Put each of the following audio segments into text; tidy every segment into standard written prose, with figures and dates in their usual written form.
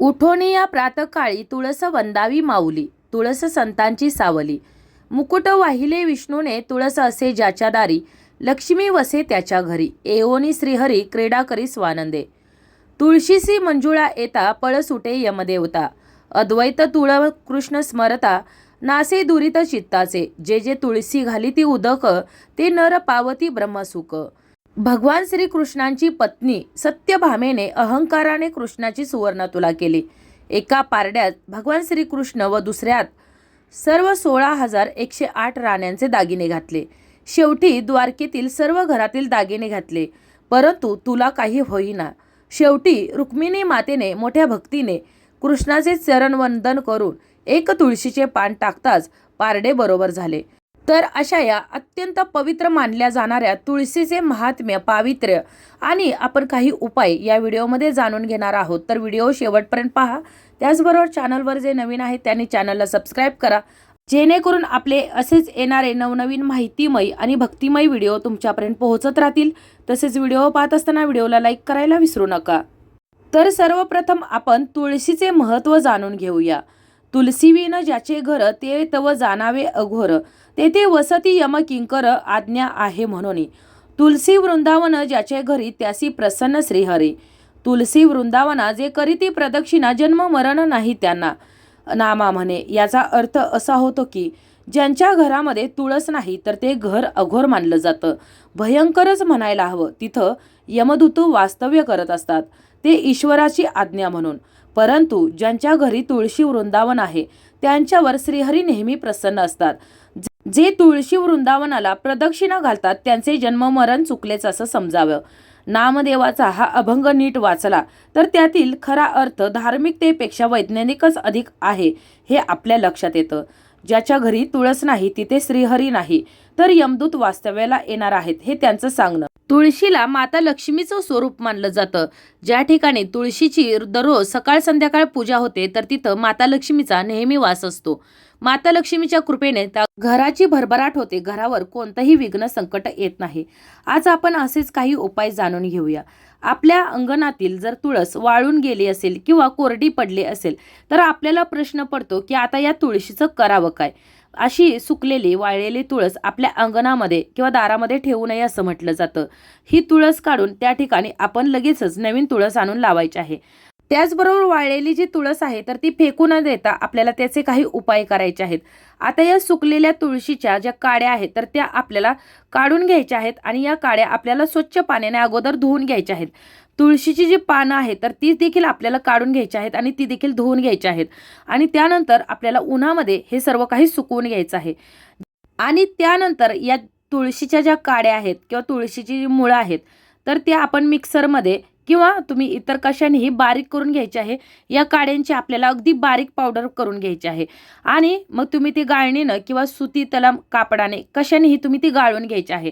उठोनी या प्रातकाळी तुळस वंदावी माऊली, तुळस संतांची सावली. मुकुट वाहिले विष्णूने, तुळस असे ज्याच्या दारी. लक्ष्मी वसे त्याच्या घरी, एओनी श्रीहरी क्रीडा करी स्वानंदे. तुळशीसी मंजुळा येता, पळ सुटे यमदेवता. अद्वैत तुळ कृष्ण स्मरता, नासे दुरित चित्ताचे. जे जे तुळसी घाली ती उदक, ते नर पावती ब्रह्मसुख. भगवान श्रीकृष्णांची पत्नी सत्यभामेने अहंकाराने कृष्णाची सुवर्ण तुला केली. एका पारड्यात भगवान श्रीकृष्ण व दुसऱ्यात सर्व 16,108 राण्यांचे दागिने घातले. शेवटी द्वारकेतील सर्व घरातील दागिने घातले, परंतु तुला काही होईना. शेवटी रुक्मिणी मातेने मोठ्या भक्तीने कृष्णाचे चरणवंदन करून एक तुळशीचे पान टाकताच पारडे बरोबर झाले. तर अशा या अत्यंत पवित्र मानल्या जाणाऱ्या तुळशीचे महात्म्य, पावित्र्य आणि आपण काही उपाय या व्हिडिओमध्ये जाणून घेणार आहोत. तर व्हिडिओ शेवटपर्यंत पहा. त्याचबरोबर चॅनलवर जे नवीन आहेत त्यांनी चॅनलला सबस्क्राईब करा, जेणेकरून आपले असेच येणारे नवनवीन माहितीमय आणि भक्तिमय व्हिडिओ तुमच्यापर्यंत पोहोचत राहतील. तसेच व्हिडिओ पाहत असताना व्हिडिओला लाईक करायला विसरू नका. तर सर्वप्रथम आपण तुळशीचे महत्त्व जाणून घेऊया. तुलसीविन ज्याचे घर, ते तव जाणावे अघोर. तेथे वसती यम किंकर, आज्ञा आहे म्हणून. तुलसी वृंदावन ज्याचे घरी, त्यासी प्रसन्न श्रीहरी. तुलसी वृंदावना जे करीती प्रदक्षिणा, जन्म मरण नाही त्यांना नामा म्हणे. याचा अर्थ असा होतो की ज्यांच्या घरामध्ये तुळस नाही तर ते घर अघोर मानलं जातं, भयंकरच म्हणायला हवं. तिथं यमदूत वास्तव्य करत असतात, ते ईश्वराची आज्ञा म्हणून. परंतु ज्यांच्या घरी तुळशी वृंदावन आहे त्यांच्यावर श्रीहरी नेहमी प्रसन्न असतात. जे तुळशी वृंदावनाला प्रदक्षिणा घालतात त्यांचे जन्म मरण चुकलेच असं समजावं. नामदेवाचा हा अभंग नीट वाचला तर त्यातील खरा अर्थ धार्मिकतेपेक्षा वैज्ञानिकच अधिक आहे हे आपल्या लक्षात येतं. ज्याच्या घरी तुळस नाही तिथे श्रीहरी नाही तर यमदूत वास्तव्याला येणार आहेत हे त्यांचं सांगणं. तुळशीला माता लक्ष्मीचं स्वरूप मानलं जातं. ज्या ठिकाणी तुळशीची दररोज सकाळ संध्याकाळ पूजा होते तर तिथं माता लक्ष्मीचा नेहमी वास असतो. माता लक्ष्मीच्या कृपेने त्या घराची भरभराट होते, घरावर कोणतंही विघ्न संकट येत नाही. आज आपण असेच काही उपाय जाणून घेऊया. आपल्या अंगणातील जर तुळस वाळून गेली असेल किंवा कोरडी पडली असेल तर आपल्याला प्रश्न पडतो की आता या तुळशीचं करावं काय. अशी सुकलेली वाळलेली तुळस आपल्या अंगणामध्ये किंवा दारामध्ये ठेवू नये असं म्हटलं जातं. ही तुळस काढून त्या ठिकाणी आपण लगेचच नवीन तुळस आणून लावायची आहे. त्याचबरोबर वाळलेली जी तुळस आहे तर ती फेकू न देता आपल्याला त्याचे काही उपाय करायचे आहेत. आता या सुकलेल्या तुळशीच्या ज्या काड्या आहेत तर त्या आपल्याला काढून घ्यायच्या आहेत आणि या काड्या आपल्याला स्वच्छ पाण्याने अगोदर धुवून घ्यायच्या आहेत. तुळशीची जी पानं आहेत तर ती देखील आपल्याला काढून घ्यायची आहेत आणि ती देखील धुवून घ्यायची आहेत. आणि त्यानंतर आपल्याला उन्हामध्ये हे सर्व काही सुकवून घ्यायचं आहे. आणि त्यानंतर या तुळशीच्या ज्या काड्या आहेत किंवा तुळशीची जी मुळं आहेत तर त्या आपण मिक्सरमध्ये किंवा तुम्ही इतर कशानेही बारीक करून घ्यायची आहे. या काड्यांची आपल्याला अगदी बारीक पावडर करून घ्यायची आहे आणि मग तुम्ही ती गाळणीनं किंवा सुती त्याला कापडाने कशानेही तुम्ही ती गाळून घ्यायची आहे.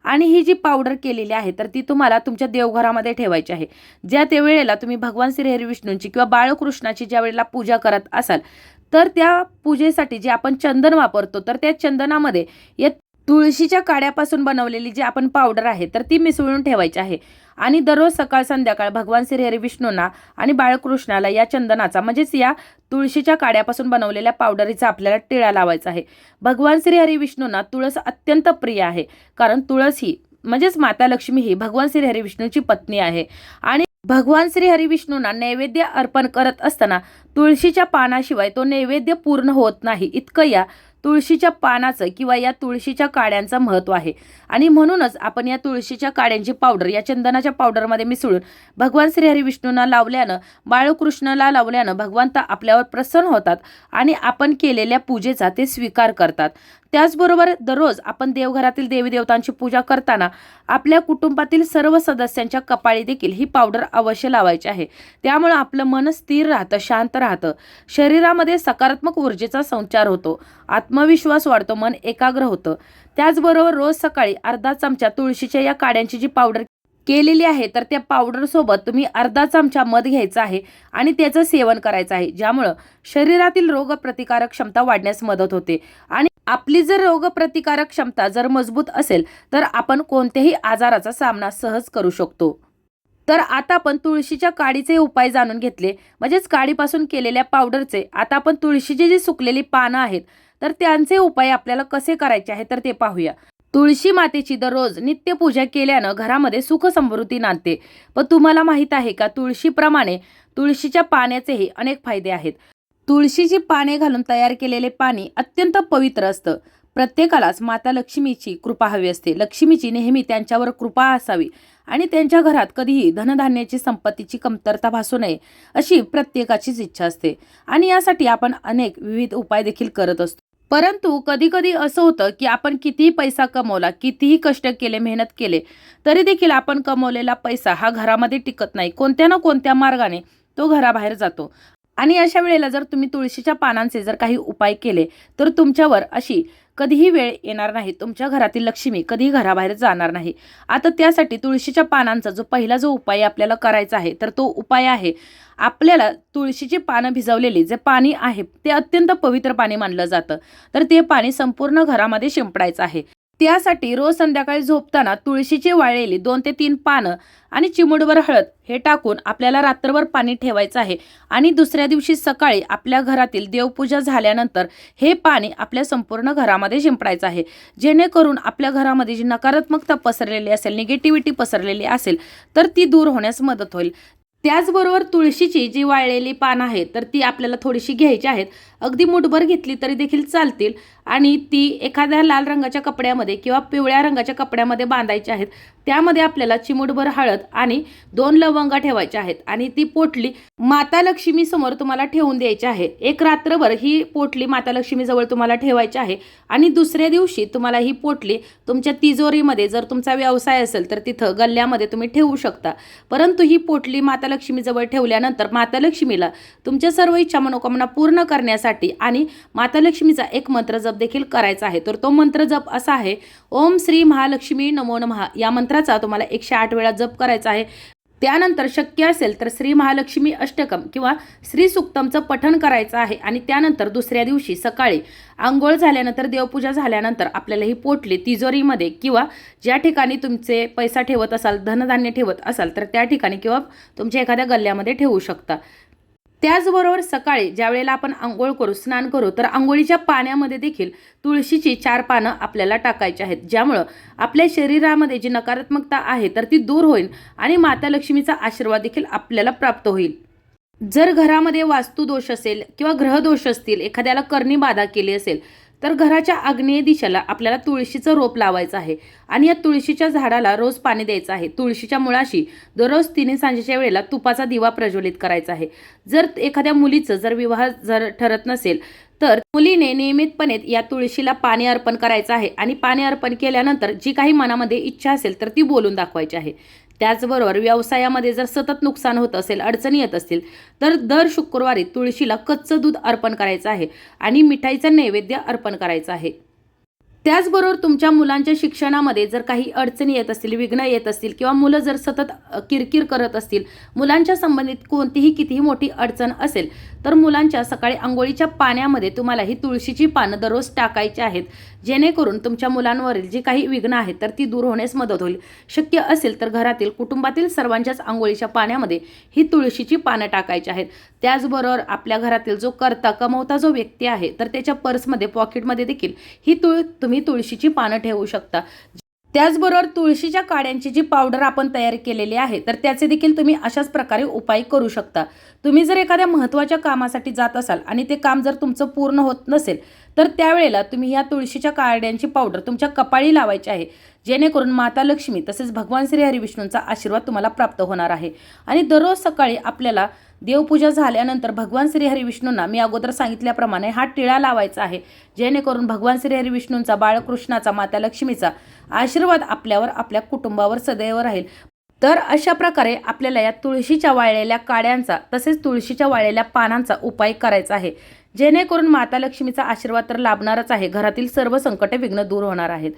आणि ही जी पावडर केलेली आहे तर ती तुम्हाला तुमच्या देवघरामध्ये ठेवायची आहे. ज्या त्या वेळेला तुम्ही भगवान श्री हरी विष्णूंची किंवा बाळकृष्णाची ज्या वेळेला पूजा करत असाल तर त्या पूजेसाठी जे आपण चंदन वापरतो तर त्या चंदनामध्ये या तुळशीच्या काड्यापासून बनवलेली जी आपण पावडर आहे तर ती मिसळून ठेवायची आहे. आणि दररोज सकाळ संध्याकाळ भगवान श्री हरी विष्णूंना आणि बाळकृष्णाला या चंदनाचा म्हणजेच या तुळशीच्या काड्यापासून बनवलेल्या पावडरीचा आपल्याला टिळा लावायचा आहे. भगवान श्री हरी विष्णूंना तुळस अत्यंत प्रिय आहे, कारण तुळस ही म्हणजेच माता लक्ष्मी ही भगवान श्री हरी विष्णूची पत्नी आहे. आणि भगवान श्री हरी विष्णूंना नैवेद्य अर्पण करत असताना तुळशीच्या पानाशिवाय तो नैवेद्य पूर्ण होत नाही, इतकं या तुळशीच्या पानाचं किंवा या तुळशीच्या काड्यांचं महत्त्व आहे. आणि म्हणूनच आपण या तुळशीच्या काड्यांची पावडर या चंदनाच्या पावडरमध्ये मिसळून भगवान श्री हरी विष्णूंना लावल्यानं, बाळकृष्णाला लावल्यानं भगवंत आपल्यावर प्रसन्न होतात आणि आपण केलेल्या पूजेचा ते स्वीकार करतात. त्याचबरोबर दररोज आपण देवघरातील देवी देवतांची पूजा करताना आपल्या कुटुंबातील सर्व सदस्यांच्या कपाळी देखील ही पावडर अवश्य लावायची आहे. त्यामुळे आपलं मन स्थिर राहतं, शांत राहतं, शरीरामध्ये सकारात्मक ऊर्जेचा संचार होतो, आत्मविश्वास वाढतो, मन एकाग्र होतं. त्याचबरोबर रोज सकाळी अर्धा चमचा तुळशीच्या या काड्यांची जी पावडर केलेली आहे तर त्या पावडर सोबत तुम्ही अर्धा चमचा मध घ्यायचा आहे आणि त्याचं सेवन करायचं आहे, ज्यामुळं शरीरातील रोगप्रतिकारक क्षमता वाढण्यास मदत होते. आणि आपली जर रोगप्रतिकारक क्षमता जर मजबूत असेल तर आपण कोणत्याही आजाराचा सामना सहज करू शकतो. तर आता आपण तुळशीच्या काडीचे उपाय जाणून घेतले, म्हणजेच काडीपासून केलेल्या पावडरचे. आता आपण तुळशीची जी सुकलेली पानं आहेत तर त्यांचे उपाय आपल्याला कसे करायचे आहे तर ते पाहूया. तुळशी मातेची दररोज नित्यपूजा केल्यानं घरामध्ये सुख समृद्धी नांदते. पण तुम्हाला माहित आहे का, तुळशीप्रमाणे तुळशीच्या पाण्याचेही अनेक फायदे आहेत. तुळशीची पाने घालून तयार केलेले पाणी अत्यंत पवित्र असतं. प्रत्येकालाच माता लक्ष्मीची कृपा हवी असते. लक्ष्मीची नेहमी त्यांच्यावर कृपा असावी आणि त्यांच्या घरात कधीही धनधान्याची संपत्तीची कमतरता भासू नये अशी प्रत्येकाचीच इच्छा असते आणि यासाठी आपण अनेक विविध उपाय देखील करत असतो. परंतु कधी कधी असं होतं की आपण कितीही पैसा कमवला, कितीही कष्ट केले, मेहनत केले, तरी देखील आपण कमवलेला पैसा हा घरामध्ये टिकत नाही. कोणत्या ना कोणत्या मार्गाने तो घराबाहेर जातो आणि अशा वेळेला जर तुम्ही तुळशीच्या पानांचे जर काही उपाय केले तर तुमच्यावर अशी कधीही वेळ येणार नाही. तुमच्या घरातील लक्ष्मी कधीही घराबाहेर जाणार नाही. आता त्यासाठी तुळशीच्या पानांचा पहिला जो उपाय आपल्याला करायचा आहे तर तो उपाय आहे, आपल्याला तुळशीची पानं भिजवलेली जे पाणी आहे ते अत्यंत पवित्र पाणी मानलं जातं. तर ते पाणी संपूर्ण घरामध्ये शिंपडायचं आहे. त्यासाठी रोज संध्याकाळी झोपताना तुळशीची वाळलेली 2 ते 3 पानं आणि चिमूटभर हळद हे टाकून आपल्याला रात्रभर पाणी ठेवायचं आहे आणि दुसऱ्या दिवशी सकाळी आपल्या घरातील देवपूजा झाल्यानंतर हे पाणी आपल्या संपूर्ण घरामध्ये शिंपडायचं आहे. जेणेकरून आपल्या घरामध्ये जी नकारात्मकता पसरलेली असेल, निगेटिव्हिटी पसरलेली असेल तर ती दूर होण्यास मदत होईल. त्याचबरोबर तुळशीची जी वाळलेली पानं आहेत तर ती आपल्याला थोडीशी घ्यायची आहेत. अगदी मुठभर घेतली तरी देखील चालतील आणि ती एखाद्या लाल रंगाच्या कपड्यामध्ये किंवा पिवळ्या रंगाच्या कपड्यामध्ये बांधायची आहेत. त्यामध्ये आपल्याला चिमूटभर हळद आणि 2 लवंगा ठेवायच्या आहेत आणि ती पोटली माता लक्ष्मी समोर तुम्हाला ठेवून द्यायची आहे. एक रात्रभर ही पोटली माता लक्ष्मी जवळ तुम्हाला ठेवायची आहे आणि दुसऱ्या दिवशी तुम्हाला ही पोटली तुमच्या तिजोरीमध्ये, जर तुमचा व्यवसाय असेल तर तिथं गल्ल्यामध्ये तुम्ही ठेवू शकता. परंतु ही पोटली माता लक्ष्मी जवळ ठेवल्यानंतर माता लक्ष्मीला तुमच्या सर्व इच्छा मनोकामना पूर्ण करण्यासाठी आणि माता लक्ष्मीचा एक मंत्र जप देखील करायचा आहे. तर तो मंत्र जप असा आहे, ओम श्री महालक्ष्मी नमो नमः. या मंत्राचा तुम्हाला 108 वेळा जप करायचा आहे. त्यानंतर शक्य असेल तर श्री महालक्ष्मी अष्टकम किंवा श्री सुक्तमचं पठण करायचं आहे आणि त्यानंतर दुसऱ्या दिवशी सकाळी आंघोळ झाल्यानंतर, देवपूजा झाल्यानंतर आपल्याला ही पोटली तिजोरीमध्ये किंवा ज्या ठिकाणी तुमचे पैसा ठेवत असाल, धनधान्य ठेवत असाल तर त्या ठिकाणी किंवा तुमच्या एखाद्या गल्ल्यामध्ये ठेवू शकता. त्याचबरोबर सकाळी ज्या वेळेला आपण आंघोळ करू, स्नान करू, तर आंघोळीच्या पाण्यामध्ये देखील तुळशीची 4 पानं आपल्याला टाकायची आहेत. ज्यामुळं आपल्या शरीरामध्ये जी नकारात्मकता आहे तर ती दूर होईल आणि माता लक्ष्मीचा आशीर्वाद देखील आपल्याला प्राप्त होईल. जर घरामध्ये वास्तुदोष असेल किंवा ग्रहदोष असतील, एखाद्याला करणी बाधा केली असेल तर घराच्या आग्नेय दिशेला आपल्याला तुळशीचं रोप लावायचं आहे आणि या तुळशीच्या झाडाला रोज पाणी द्यायचं आहे. तुळशीच्या मुळाशी दररोज 3 सांजेच्या वेळेला तुपाचा दिवा प्रज्वलित करायचा आहे. जर एखाद्या मुलीचं जर विवाह जर ठरत नसेल तर मुलीने नियमितपणे या तुळशीला पाणी अर्पण करायचं आहे आणि पाणी अर्पण केल्यानंतर जी काही मनामध्ये इच्छा असेल तर ती बोलून दाखवायची आहे. त्याचबरोबर व्यवसायामध्ये जर सतत नुकसान होत असेल, अडचणी येत असतील तर दर शुक्रवारी तुळशीला कच्चं दूध अर्पण करायचं आहे आणि मिठाईचं नैवेद्य अर्पण करायचं आहे. त्याचबरोबर तुमच्या मुलांच्या शिक्षणामध्ये जर काही अडचणी येत असतील, विघ्न येत असतील किंवा मुलं जर सतत किरकिर करत असतील, मुलांच्या संबंधित कोणतीही कितीही मोठी अडचण असेल तर मुलांच्या सकाळी अंघोळीच्या पाण्यामध्ये तुम्हाला ही तुळशीची पानं दररोज टाकायची आहेत. जेणेकरून तुमच्या मुलांवरील जी काही विघ्न आहेत तर ती दूर होण्यास मदत होईल. शक्य असेल तर घरातील कुटुंबातील सर्वांच्याच अंघोळीच्या पाण्यामध्ये ही तुळशीची पानं टाकायची आहेत. त्याचबरोबर आपल्या घरातील जो कमवता जो व्यक्ती आहे तर त्याच्या पर्समध्ये, पॉकेटमध्ये देखील ही तुम्ही तुळशीची पानं ठेवू शकता. त्याचबरोबर तुळशीच्या काड्यांची जी पावडर आपण तयार केलेली आहे तर त्याचे देखील तुम्ही अशाच प्रकारे उपाय करू शकता. तुम्ही जर एखाद्या महत्त्वाच्या कामासाठी जात असाल आणि ते काम जर तुमचं पूर्ण होत नसेल तर त्यावेळेला तुम्ही या तुळशीच्या काड्यांची पावडर तुमच्या कपाळी लावायची आहे. जेणेकरून माता लक्ष्मी तसेच भगवान श्री हरी विष्णूंचा आशीर्वाद तुम्हाला प्राप्त होणार आहे. आणि दररोज सकाळी आपल्याला देवपूजा झाल्यानंतर भगवान श्री हरी विष्णूंना मी अगोदर सांगितल्याप्रमाणे हा टिळा लावायचा आहे. जेणेकरून भगवान श्री हरी विष्णूंचा, बाळकृष्णाचा, माता लक्ष्मीचा आशीर्वाद आपल्यावर, आपल्या कुटुंबावर सदैव राहील. तर अशा प्रकारे आपल्याला या तुळशीच्या वाळलेल्या काड्यांचा तसेच तुळशीच्या वाळलेल्या पानांचा उपाय करायचा आहे. जेणेकरून माता लक्ष्मीचा आशीर्वाद तर लाभणारच आहे, घरातील सर्व संकटे, विघ्न दूर होणार आहेत.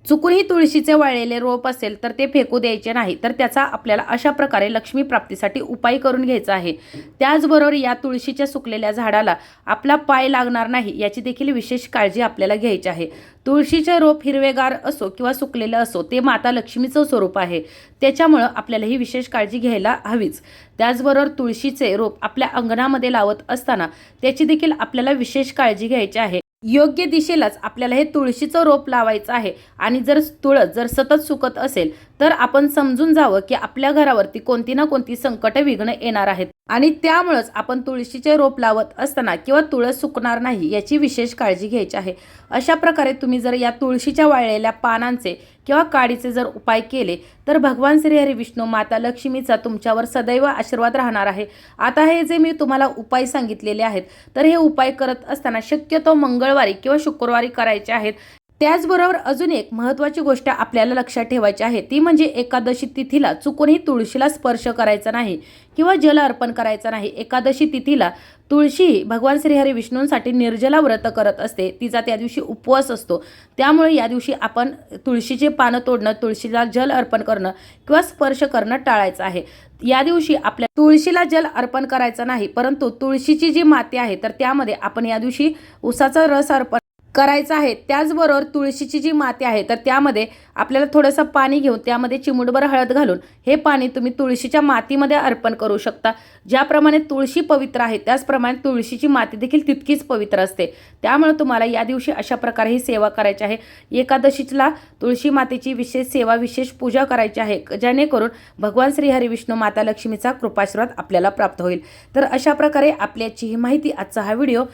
चुकूनही तुळशीचे वाळलेले रोप असेल तर ते फेकू द्यायचे नाही, तर त्याचा आपल्याला अशा प्रकारे लक्ष्मी प्राप्तीसाठी उपाय करून घ्यायचा आहे. त्याचबरोबर या तुळशीच्या सुकलेल्या झाडाला आपला पाय लागणार नाही याची देखील विशेष काळजी आपल्याला घ्यायची आहे. तुळशीचे रोप हिरवेगार असो किंवा सुकलेलं असो, ते माता लक्ष्मीचं स्वरूप आहे, त्याच्यामुळं आपल्याला ही विशेष काळजी घ्यायला हवीच. त्याचबरोबर तुळशीचे रोप आपल्या अंगणामध्ये लावत असताना त्याची देखील आपल्याला विशेष काळजी घ्यायची आहे. योग्य दिशेलाच आपल्याला हे तुळशीचं रोप लावायचं आहे आणि जर तुळस जर सतत सुकत असेल तर आपण समजून जावं की आपल्या घरावरती कोणती ना कोणती संकट विघ्न येणार आहेत आणि त्यामुळेच आपण तुळशीचे रोप लावत असताना किंवा तुळस सुकणार नाही याची विशेष काळजी घ्यायची आहे. अशा प्रकारे तुम्ही जर या तुळशीच्या वाळलेल्या पानांचे किंवा काडीचे जर उपाय केले तर भगवान श्रीहरी विष्णू माता लक्ष्मीचा तुमच्यावर सदैव आशीर्वाद राहणार आहे. आता हे जे मी तुम्हाला उपाय सांगितलेले आहेत तर हे उपाय करत असताना शक्यतो मंगळवारी किंवा शुक्रवारी करायचे आहेत. त्याचबरोबर अजून एक महत्त्वाची गोष्ट आपल्याला लक्षात ठेवायची आहे, ती म्हणजे एकादशी तिथीला चुकूनही तुळशीला स्पर्श करायचा नाही किंवा जल अर्पण करायचं नाही. एकादशी तिथीला तुळशी भगवान श्रीहरी विष्णूंसाठी निर्जला व्रत करत असते, तिचा त्या दिवशी उपवास असतो. त्यामुळे या दिवशी आपण तुळशीचे पानं तोडणं, तुळशीला जल अर्पण करणं किंवा स्पर्श करणं टाळायचं आहे. या दिवशी आपल्या तुळशीला जल अर्पण करायचं नाही, परंतु तुळशीची जी माती आहे तर त्यामध्ये आपण या दिवशी उसाचा रस अर्पण करायचं आहे. त्याचबरोबर तुळशीची जी माती आहे तर त्यामध्ये आपल्याला थोडंसं पाणी घेऊन त्यामध्ये चिमूटभर हळद घालून हे पाणी तुम्ही तुळशीच्या मातीमध्ये अर्पण करू शकता. ज्याप्रमाणे तुळशी पवित्र आहे त्याचप्रमाणे तुळशीची माती देखील तितकीच पवित्र असते. त्यामुळे तुम्हाला या दिवशी अशा प्रकारे ही सेवा करायची आहे. एकादशीला तुळशी मातेची विशेष सेवा, विशेष पूजा करायची आहे, जेणेकरून भगवान श्रीहरी विष्णू माता लक्ष्मीचा कृपाशीर्वाद आपल्याला प्राप्त होईल. तर अशा प्रकारे आपल्याची ही माहिती, आजचा हा व्हिडिओ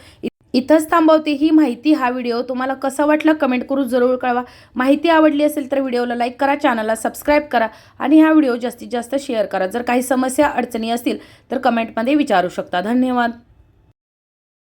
इथंच थांबवते. ही माहिती, हा व्हिडिओ तुम्हाला कसा वाटला कमेंट करून जरूर कळवा. माहिती आवडली असेल तर व्हिडिओला लाईक करा, चॅनलला सबस्क्राईब करा आणि हा व्हिडिओ जास्तीत जास्त शेअर करा. जर काही समस्या अडचणी असतील तर कमेंटमध्ये विचारू शकता. धन्यवाद.